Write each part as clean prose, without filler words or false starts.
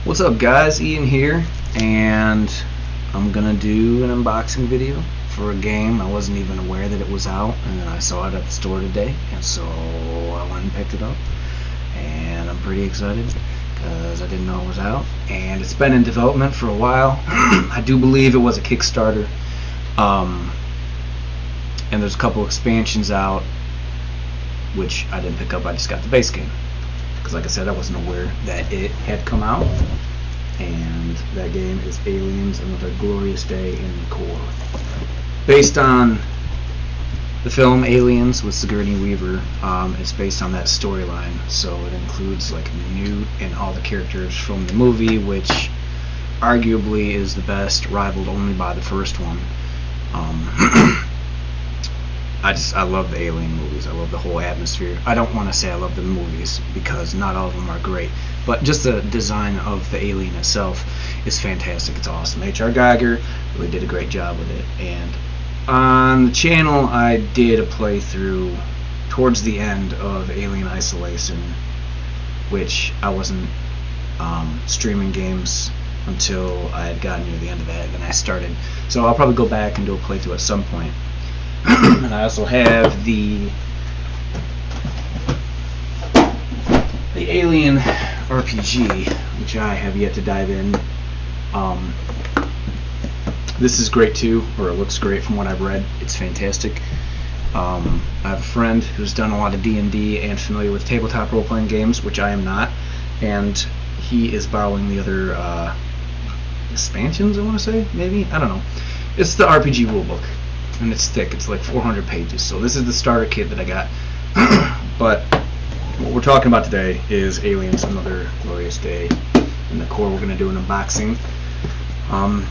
What's up guys, Ian here, and I'm gonna do an unboxing video for a game. I wasn't even aware that it was out, and then I saw it at the store today, and so I went and picked it up, and I'm pretty excited because I didn't know it was out, and it's been in development for a while. I do believe it was a Kickstarter, and there's a couple expansions out which I didn't pick up. I just got the base game because, like I said, I wasn't aware that it had come out. And that game is Aliens: Another Glorious Day in the Core, based on the film Aliens with Sigourney Weaver. It's based on that storyline, so it includes like Newt and all the characters from the movie, which arguably is the best, rivaled only by the first one. I love the Alien movies. I love the whole atmosphere. I don't want to say I love the movies because not all of them are great, but just the design of the alien itself is fantastic. It's awesome. H.R. Geiger really did a great job with it. And on the channel I did a playthrough towards the end of Alien Isolation, which I wasn't streaming games until I had gotten near the end of that, and then I started. So I'll probably go back and do a playthrough at some point. And I also have the Alien RPG, which I have yet to dive in. This is great too, or it looks great from what I've read. It's fantastic. I have a friend who's done a lot of D&D and familiar with tabletop role-playing games, which I am not, and he is borrowing the other expansions, I want to say, maybe? I don't know. It's the RPG rulebook, and it's thick. It's like 400 pages, so this is the starter kit that I got. But what we're talking about today is Aliens: Another Glorious Day in the Core. We're going to do an unboxing.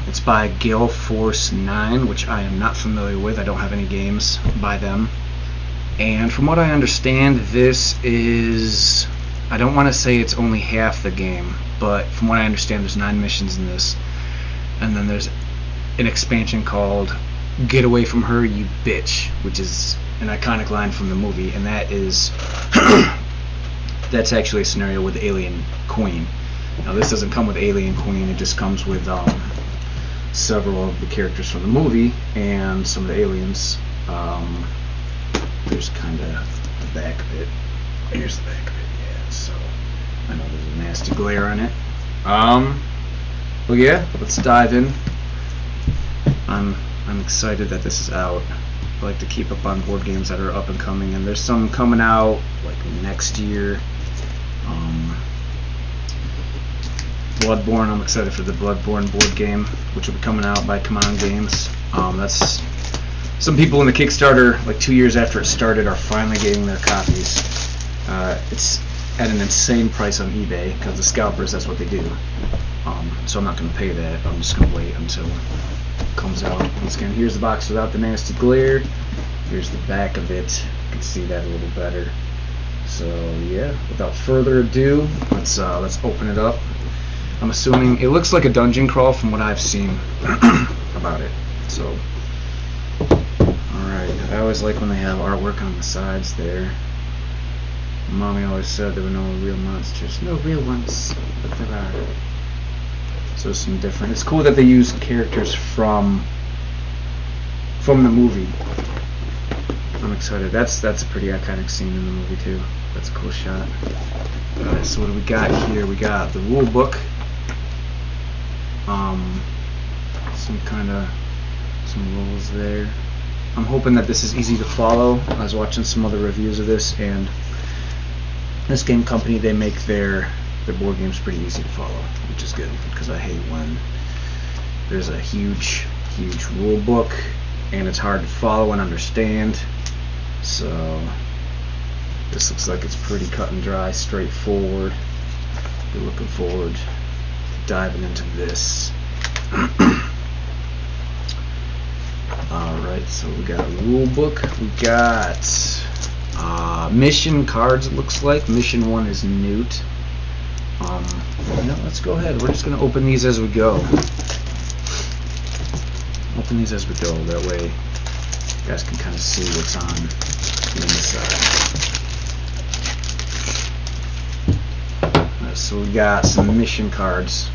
It's by GaleForce Nine, which I am not familiar with. I don't have any games by them. And from what I understand, this is, I don't want to say it's only half the game, but from what I understand, there's 9 missions in this. And then there's an expansion called Get Away From Her, You Bitch, which is an iconic line from the movie, and that is that's actually a scenario with Alien Queen. Now this doesn't come with Alien Queen, it just comes with several of the characters from the movie and some of the aliens. There's kind of the back of it. Here's the back of it, yeah, so I know there's a nasty glare on it. Well yeah, let's dive in. I'm excited that this is out. I like to keep up on board games that are up and coming, and there's some coming out like next year. Bloodborne, I'm excited for the Bloodborne board game, which will be coming out by Command Games. That's some people in the Kickstarter, like 2 years after it started, are finally getting their copies. It's at an insane price on eBay because the scalpers, that's what they do. So I'm not going to pay that. I'm just going to wait until it comes out. Once again, here's the box without the nasty glare. Here's the back of it. You can see that a little better. So yeah, without further ado, let's open it up. I'm assuming it looks like a dungeon crawl from what I've seen about it. So, alright, I always like when they have artwork on the sides there. Mommy always said there were no real monsters. No real ones, but there are. So some different. It's cool that they use characters from the movie. I'm excited. That's a pretty iconic scene in the movie too. That's a cool shot. Alright, so what do we got here? We got the rule book. Some rules there. I'm hoping that this is easy to follow. I was watching some other reviews of this, and this game company, they make their board games pretty easy to follow, which is good because I hate when there's a huge rule book and it's hard to follow and understand. So this looks like it's pretty cut and dry, straightforward. We're looking forward to diving into this. Alright, so we got a rule book. We got mission cards, it looks like. Mission 1 is Newt. Let's go ahead. We're just going to open these as we go. Open these as we go. That way you guys can kind of see what's on the inside. so we got some mission cards.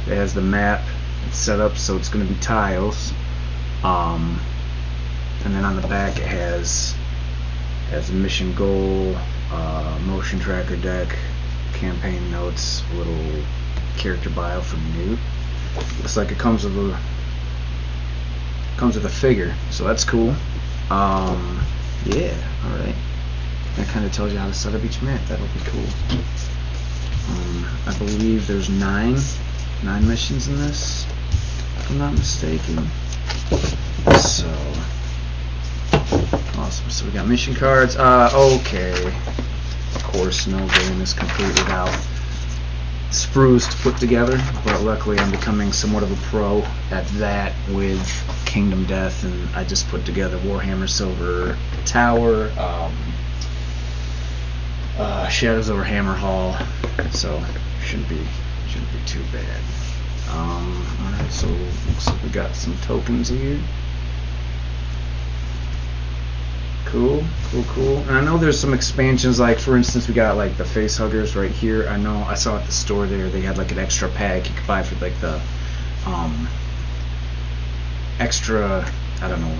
It has the map. It's set up so it's going to be tiles. And then on the back it has a mission goal, motion tracker deck, campaign notes, a little character bio for Newt. Looks like it comes with a figure, so that's cool. Yeah, all right. That kind of tells you how to set up each map. That'll be cool. I believe there's nine missions in this, if I'm not mistaken. So awesome. So we got mission cards. Okay. Of course, no game is complete without sprues to put together, but luckily I'm becoming somewhat of a pro at that with Kingdom Death, and I just put together Warhammer Silver Tower, Shadows over Hammerhall, so shouldn't be too bad. Alright, so looks like we got some tokens here. Cool. And I know there's some expansions, like for instance we got like the face huggers right here. I know I saw at the store there they had like an extra pack you could buy for like the extra, I don't know,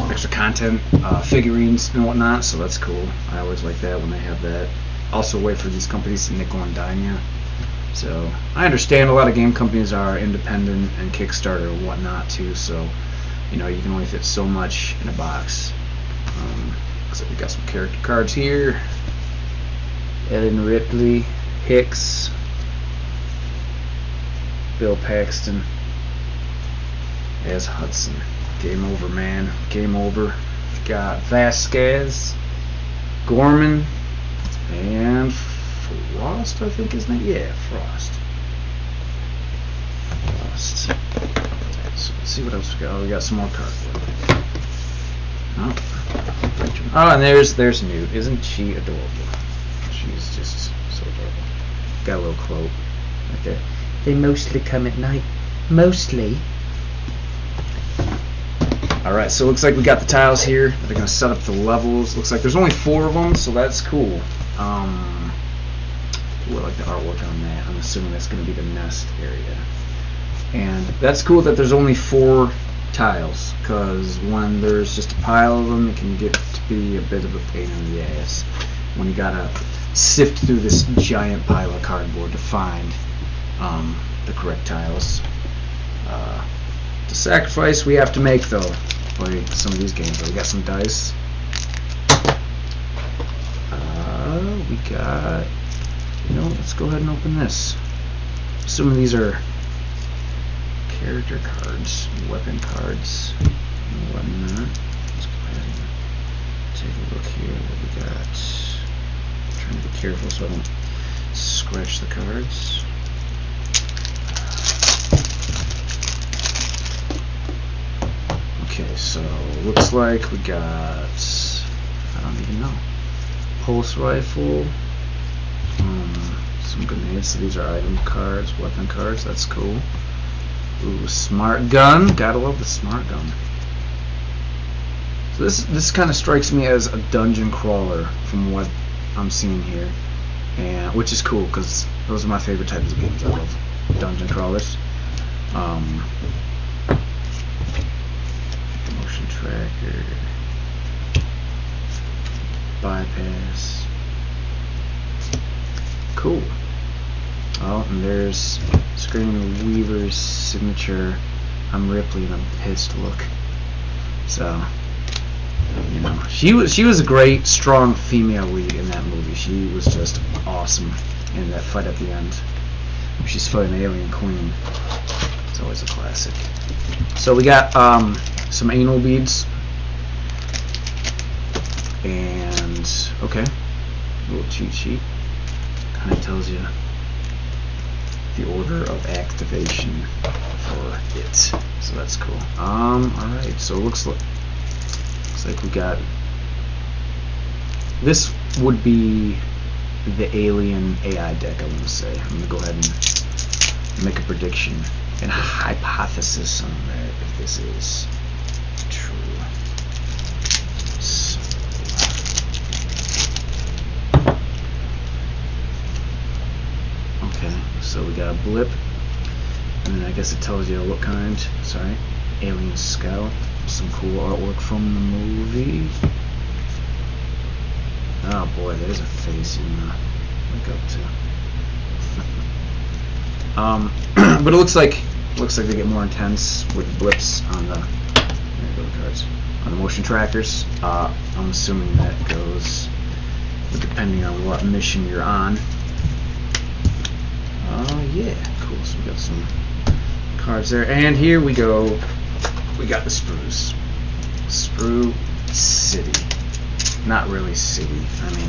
extra content, figurines and whatnot, so that's cool. I always like that when they have that. Also wait for these companies to nickel and dime you. So I understand a lot of game companies are independent and Kickstarter and whatnot too, so you know you can only fit so much in a box. Looks like we got some character cards here. Ellen Ripley, Hicks, Bill Paxton as Hudson. Game over, man. Game over. Got Vasquez, Gorman, and Frost, I think his name. Yeah, Frost. So let's see what else we got. Oh, we got some more cardboard. Oh, and there's Newt. Isn't she adorable? She's just so adorable. Got a little quote right there. They mostly come at night. Mostly. Alright, so it looks like we got the tiles here. They're going to set up the levels. Looks like there's only 4 of them, so that's cool. I like the artwork on that. I'm assuming that's going to be the nest area. And that's cool that there's only 4 tiles, because when there's just a pile of them, it can get to be a bit of a pain in the ass when you gotta sift through this giant pile of cardboard to find the correct tiles. The sacrifice we have to make though, play some of these games. We got some dice. We got, let's go ahead and open this. Assuming these are character cards, weapon cards, and whatnot. Let's go ahead and take a look here what we got. I'm trying to be careful so I don't scratch the cards. Okay, so looks like we got, I don't even know, pulse rifle, some grenades. So these are item cards, weapon cards. That's cool. Ooh, smart gun. Gotta love the smart gun. So this kind of strikes me as a dungeon crawler from what I'm seeing here, and which is cool because those are my favorite types of games. I love dungeon crawlers. Motion tracker, bypass. Cool. Oh, and there's Screen Weaver's signature. I'm Ripley and I'm pissed look. So, she was a great, strong female lead in that movie. She was just awesome in that fight at the end. She's fighting the Alien Queen. It's always a classic. So we got some anal beads. And, okay. A little cheat sheet. Kind of tells you the order of activation for it, so that's cool. Alright, so it looks like we got, this would be the alien AI deck, I want to say. I'm going to go ahead and make a prediction and a hypothesis on that if this is true. So, Okay, so we got a blip, and then I guess it tells you what kind. Sorry, Alien Scout. Some cool artwork from the movie. Oh boy, there's a face you look up to. But it looks like they get more intense with the blips on the. There go the cards on the motion trackers. I'm assuming that goes depending on what mission you're on. Yeah, cool. So we got some cards there, and here we go. We got the sprues. Sprue City. Not really city. I mean,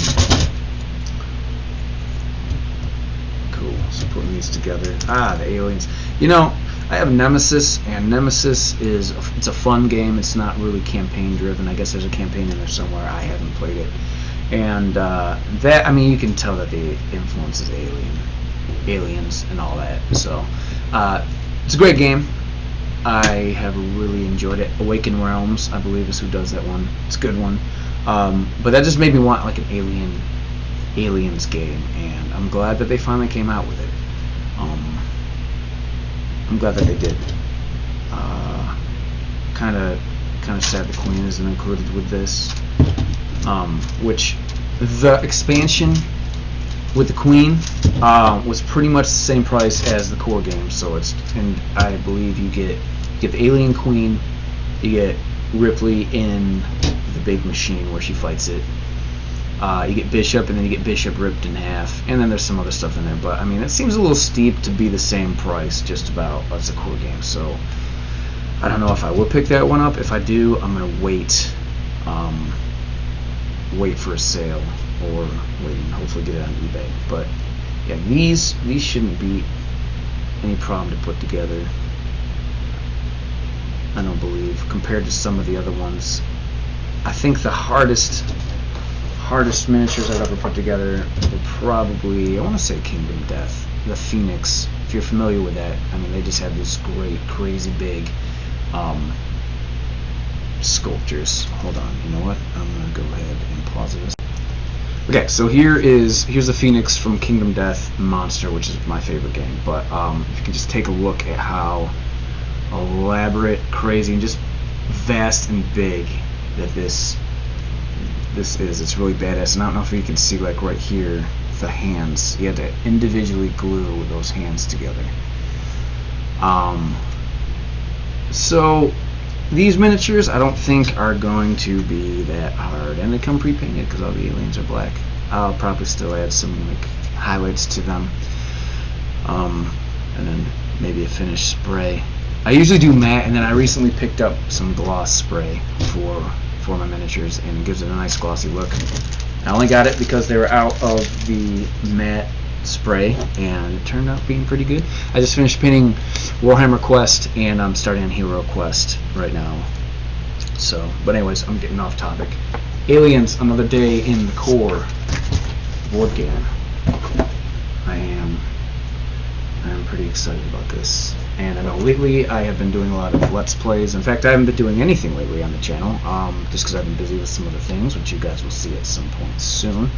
cool. So putting these together. The aliens. You know, I have Nemesis, and Nemesis it's a fun game. It's not really campaign driven. I guess there's a campaign in there somewhere. I haven't played it. And that, I mean, you can tell that the influence is aliens and all that. So it's a great game. I have really enjoyed it. Awaken Realms, I believe, is who does that one. It's a good one. But that just made me want like an aliens game, and I'm glad that they finally came out with it. I'm glad that they did. Kind of sad the Queen isn't included with this. Which the expansion with the Queen was pretty much the same price as the core game. So and I believe you get the Alien Queen, you get Ripley in the big machine where she fights it. You get Bishop, and then you get Bishop ripped in half, and then there's some other stuff in there. But I mean, it seems a little steep to be the same price just about as a core game. So I don't know if I will pick that one up. If I do, I'm gonna wait for a sale, or wait and hopefully get it on eBay. But yeah, these shouldn't be any problem to put together, I don't believe, compared to some of the other ones. I think the hardest miniatures I've ever put together were probably, I want to say Kingdom Death, the Phoenix. If you're familiar with that, I mean, they just have these great, crazy big sculptures. Hold on, you know what? I'm gonna go ahead and pause this. Okay, so here's the Phoenix from Kingdom Death Monster, which is my favorite game. But if you can just take a look at how elaborate, crazy, and just vast and big that this is. It's really badass. And I don't know if you can see, like right here, the hands. You had to individually glue those hands together. So these miniatures I don't think are going to be that hard, and they come pre-painted because all the aliens are black. I'll probably still add some like highlights to them, and then maybe a finished spray. I usually do matte, and then I recently picked up some gloss spray for my miniatures, and it gives it a nice glossy look. I only got it because they were out of the matte spray, and it turned out being pretty good. I just finished painting Warhammer Quest, and I'm starting on Hero Quest right now. So, but anyways, I'm getting off topic. Aliens, Another Day in the Core board game. I am pretty excited about this. And I know lately I have been doing a lot of Let's Plays. In fact, I haven't been doing anything lately on the channel, just because I've been busy with some other things, which you guys will see at some point soon.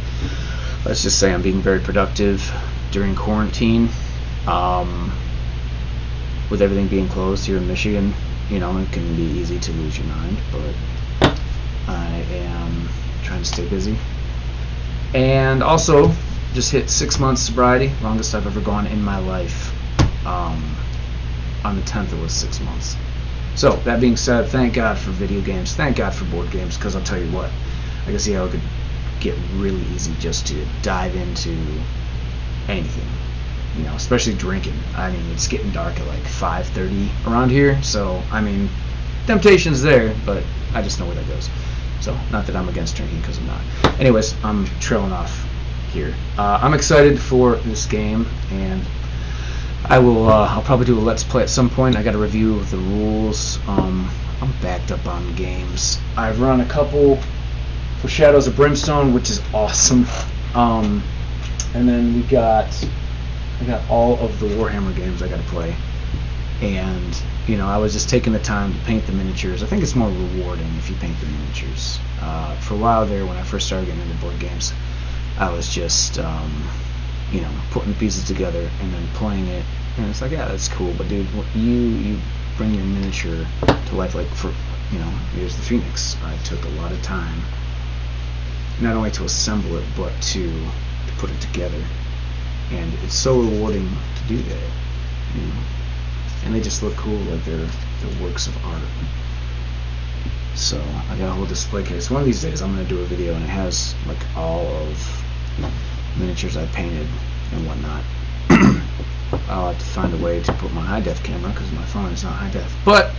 Let's just say I'm being very productive during quarantine. With everything being closed here in Michigan, you know, it can be easy to lose your mind, but I am trying to stay busy. And also, just hit 6 months sobriety, longest I've ever gone in my life. On the 10th it was 6 months. So, that being said, thank God for video games, thank God for board games, because I'll tell you what, I can see how it could get really easy just to dive into anything, you know, especially drinking. I mean, it's getting dark at like 5:30 around here, so I mean, temptation's there, but I just know where that goes. So, not that I'm against drinking, because I'm not. Anyways, I'm trailing off here. I'm excited for this game, and I'll probably do a Let's Play at some point. I got to review the rules. I'm backed up on games. I've run a couple for Shadows of Brimstone, which is awesome. And then I got all of the Warhammer games I got to play. And you know, I was just taking the time to paint the miniatures. I think it's more rewarding if you paint the miniatures. For a while there, when I first started getting into board games, I was just putting the pieces together and then playing it, and it's like, yeah, that's cool, but dude, you bring your miniature to life. Like, for here's the Phoenix. I took a lot of time not only to assemble it, but to put it together, and it's so rewarding to do that, and they just look cool, like they're works of art. So I got a whole display case. One of these days I'm going to do a video, and it has like all of miniatures I painted and whatnot. I'll have to find a way to put my high def camera, because my phone is not high def. But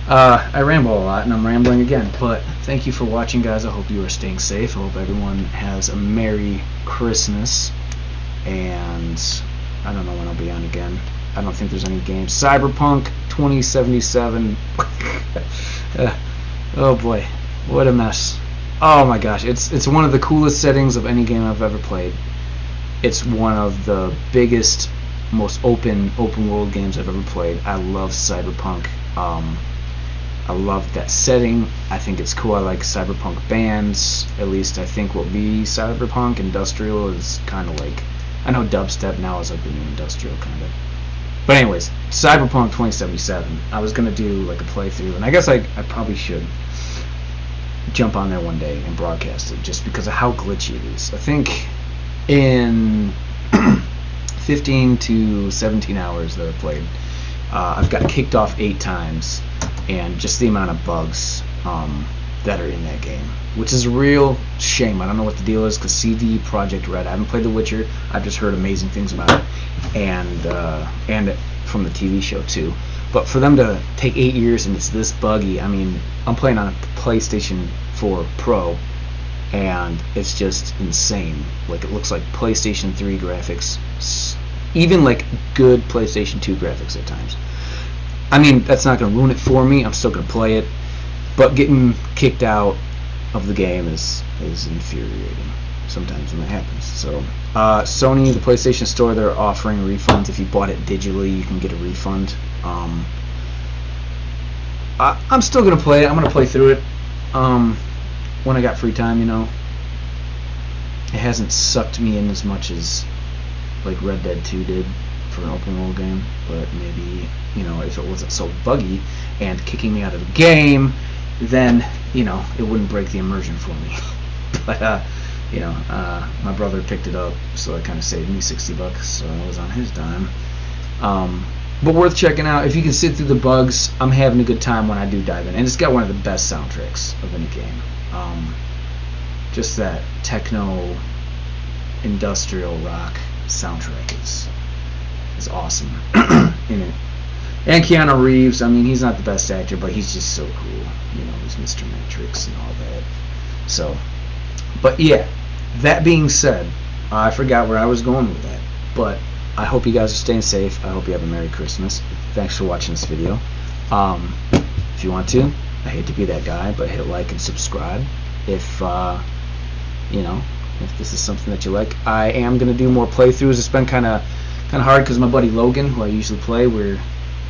I ramble a lot, and I'm rambling again. But thank you for watching, guys. I hope you are staying safe. I hope everyone has a Merry Christmas. And I don't know when I'll be on again. I don't think there's any games. Cyberpunk 2077. Oh boy, what a mess. Oh my gosh, it's one of the coolest settings of any game I've ever played. It's one of the biggest, most open world games I've ever played. I love Cyberpunk. I love that setting. I think it's cool. I like cyberpunk bands. At least I think what we cyberpunk industrial is kind of like. I know dubstep now is like the new industrial kind of. But anyways, Cyberpunk 2077. I was gonna do like a playthrough, and I guess I probably should jump on there one day and broadcast it, just because of how glitchy it is. I think in 15 to 17 hours that I've played, I've got kicked off 8 times, and just the amount of bugs that are in that game, which is a real shame. I don't know what the deal is, because CD Projekt Red, I haven't played The Witcher, I've just heard amazing things about it, and from the TV show too. But for them to take 8 years and it's this buggy, I mean, I'm playing on a PlayStation 4 Pro, and it's just insane. Like, it looks like PlayStation 3 graphics, even like good PlayStation 2 graphics at times. I mean, that's not going to ruin it for me. I'm still going to play it, but getting kicked out of the game is infuriating sometimes when that happens. So Sony, the PlayStation Store, they're offering refunds. If you bought it digitally, you can get a refund. I'm still going to play it. I'm going to play through it when I got free time, It hasn't sucked me in as much as like Red Dead 2 did for an open world game, but maybe, if it wasn't so buggy and kicking me out of the game, then, it wouldn't break the immersion for me. But, my brother picked it up, so it kind of saved me $60, so I was on his dime. But worth checking out. If you can sit through the bugs, I'm having a good time when I do dive in. And it's got one of the best soundtracks of any game. Just that techno, industrial rock soundtrack is awesome in it. And Keanu Reeves, I mean, he's not the best actor, but he's just so cool. He's Mr. Matrix and all that. So, but yeah, that being said, I forgot where I was going with that. But I hope you guys are staying safe. I hope you have a Merry Christmas. Thanks for watching this video. If you want to, I hate to be that guy, but hit like and subscribe if if this is something that you like. I am going to do more playthroughs. It's been kind of hard because my buddy Logan, who I usually play, we're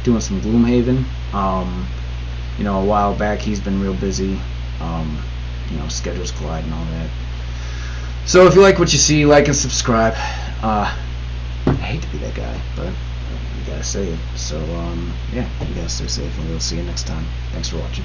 doing some Gloomhaven. A while back, he's been real busy. Schedules collide and all that. So if you like what you see, like and subscribe. I hate to be that guy, but you gotta say it. So yeah, you guys stay safe, and we'll see you next time. Thanks for watching.